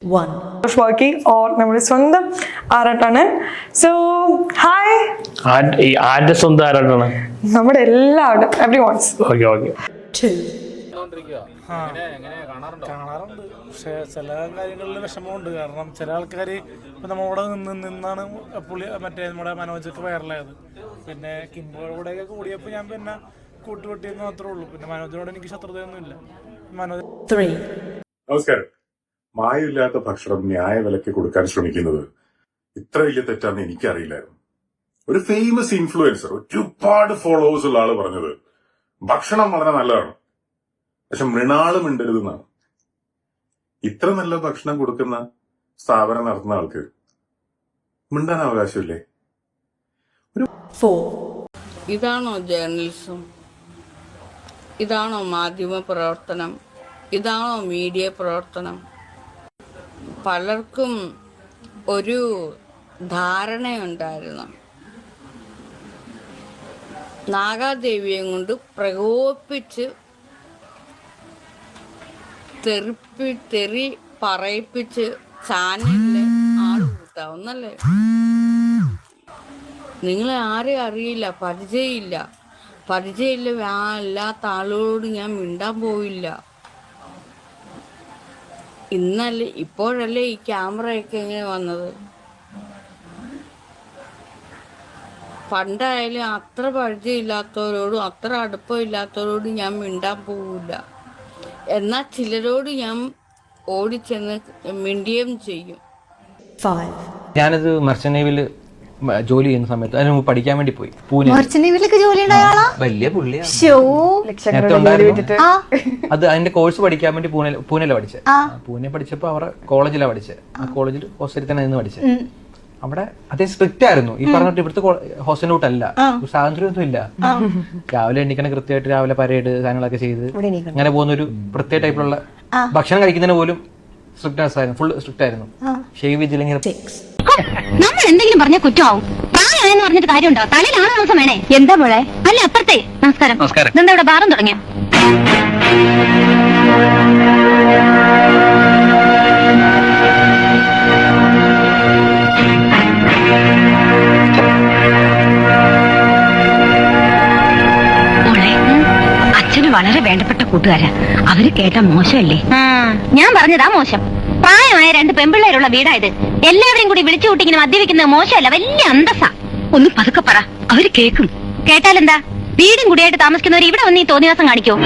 Varkey or നമ്മുടെ സ്വന്തം ആറാട്ടാണ്. So hi. ആരുടെ സ്വന്തം ആരാട്ടാണ്? നമ്മുടെ എല്ലാവരും എവ്രിവൺസ്. Okay okay. കാണാറുണ്ട്. പക്ഷെ ചില കാര്യങ്ങളിൽ വിഷമമുണ്ട്. കാരണം ചില ആൾക്കാർ ഇപ്പം നമ്മളോട് നിന്നാണ് പുള്ളി മറ്റേ നമ്മുടെ മനോജൊക്കെ വൈറലായത്. പിന്നെ കിംബോടെയൊക്കെ കൂടിയപ്പോൾ ഞാൻ പിന്നെ കൂട്ടുപൊട്ടിയെന്ന് മാത്രമേ ഉള്ളൂ. പിന്നെ മനോജിനോട് എനിക്ക് ശത്രുതയൊന്നുമില്ല. നമസ്കാരം. മായമില്ലാത്ത ഭക്ഷണം ന്യായവിലയ്ക്ക് കൊടുക്കാൻ ശ്രമിക്കുന്നത് ഇത്ര വലിയ തെറ്റാന്ന് എനിക്കറിയില്ലായിരുന്നു. ഒരു ഫേമസ് ഇൻഫ്ലുവൻസർ, ഒരുപാട് ഫോളോവേഴ്സ് ഉള്ള ആള് പറഞ്ഞത് ഭക്ഷണം വളരെ നല്ലതാണ്, പക്ഷെ മൃണാള് മിണ്ടരുതെന്നാണ്. ഇത്ര നല്ല ഭക്ഷണം കൊടുക്കുന്ന സ്ഥാപനം നടത്തുന്ന ആൾക്ക് മിണ്ടാൻ അവകാശമില്ലേ? ഇതാണോ ജേർണലിസം? ഇതാണോ മാധ്യമ പ്രവർത്തനം? ഇതാണോ മീഡിയ പ്രവർത്തനം? പലർക്കും ഒരു ധാരണയുണ്ടായിരുന്നു, നാഗാദേവിയെ കൊണ്ട് പ്രകോപിപ്പിച്ച് തെറി പറയിപ്പിച്ച് ചാനലിലെ ആൾ കൂട്ടാവുന്നല്ലേ. നിങ്ങളെ ആരെയും അറിയില്ല, പരിചയമില്ല. അല്ലാത്ത ആളുകളോട് ഞാൻ മിണ്ടാൻ പോവില്ല. ഇപ്പോഴല്ലേ ഈ ക്യാമറയൊക്കെ എങ്ങനെ വന്നത്? പണ്ടായാലും അത്ര പരിചയമില്ലാത്തവരോടും അത്ര അടുപ്പമില്ലാത്തവരോടും ഞാൻ മിണ്ടാൻ പോവില്ല. എന്നാൽ ചിലരോട് ഞാൻ ഓടിച്ചെന്ന് മിണ്ടിയും ചെയ്യും. ഞാനത് മർച്ചന്റ് നേവിയിൽ ജോലി ചെയ്യുന്ന സമയത്ത് അതിന് മുമ്പ് പഠിക്കാൻ വേണ്ടി പോയി പൂനെ. വലിയ പുള്ളിയാണ്. അത് അതിന്റെ കോഴ്സ് പഠിക്കാൻ വേണ്ടി പൂനെയിലാണ് പഠിച്ചത്. പൂനെ പഠിച്ചപ്പോ അവരുടെ കോളേജിലാണ് പഠിച്ചത്. ആ കോളേജിൽ ഹോസ്റ്റലിൽ തന്നെ നിന്ന് പഠിച്ചത്. അവിടെ അതേ സ്ട്രിക്റ്റ് ആയിരുന്നു. ഈ പറഞ്ഞിട്ട് ഇവിടുത്തെ ഹോസ്റ്റൽ റൂട്ടല്ല, സ്വാതന്ത്ര്യമൊന്നും ഇല്ല. രാവിലെ എണ്ണിക്കണം കൃത്യമായിട്ട്, രാവിലെ പരേഡ് കാര്യങ്ങളൊക്കെ ചെയ്ത് അങ്ങനെ പോകുന്ന ഒരു പ്രത്യേക ടൈപ്പിലുള്ള ഭക്ഷണം കഴിക്കുന്നതിന് പോലും സ്ട്രിക്റ്റ്നെസ് ആയിരുന്നു, ഫുൾ സ്ട്രിക്റ്റ് ആയിരുന്നു. ഷേവ് ചെയ്തില്ലെങ്കിൽ നമ്മൾ എന്തെങ്കിലും പറഞ്ഞ കുറ്റമാവും. പ്രായമായെന്ന് പറഞ്ഞിട്ട് കാര്യമുണ്ടോ? തലയിൽ ആറ് ദിവസം വേണേ. എന്താ മോളെ? അല്ല അപ്പുറത്തെ. നമസ്കാരം. ഇതെന്താ ഇവിടെ ബാറും തുടങ്ങിയ? അച്ഛന് വളരെ വേണ്ടപ്പെട്ട കൂട്ടുകാരാ. അവര് കേട്ട മോശമല്ലേ? ഞാൻ പറഞ്ഞതാ മോശം. പ്രായമായ രണ്ട് പെൺപിള്ളേരുള്ള വീടായത്. എല്ലാവരെയും കൂടി വിളിച്ചു കൂട്ടിങ്ങനെ മദ്യപിക്കുന്നത് മോശമല്ല, വലിയ അന്തസ്സാ. ഒന്ന് പതുക്കെ പറ, അവര് കേക്കും. കേട്ടാലെന്താ? വീടും കൂടിയായിട്ട് താമസിക്കുന്നവർ ഇവിടെ വന്ന് ഈ തോന്നിവാസം കാണിക്കോ?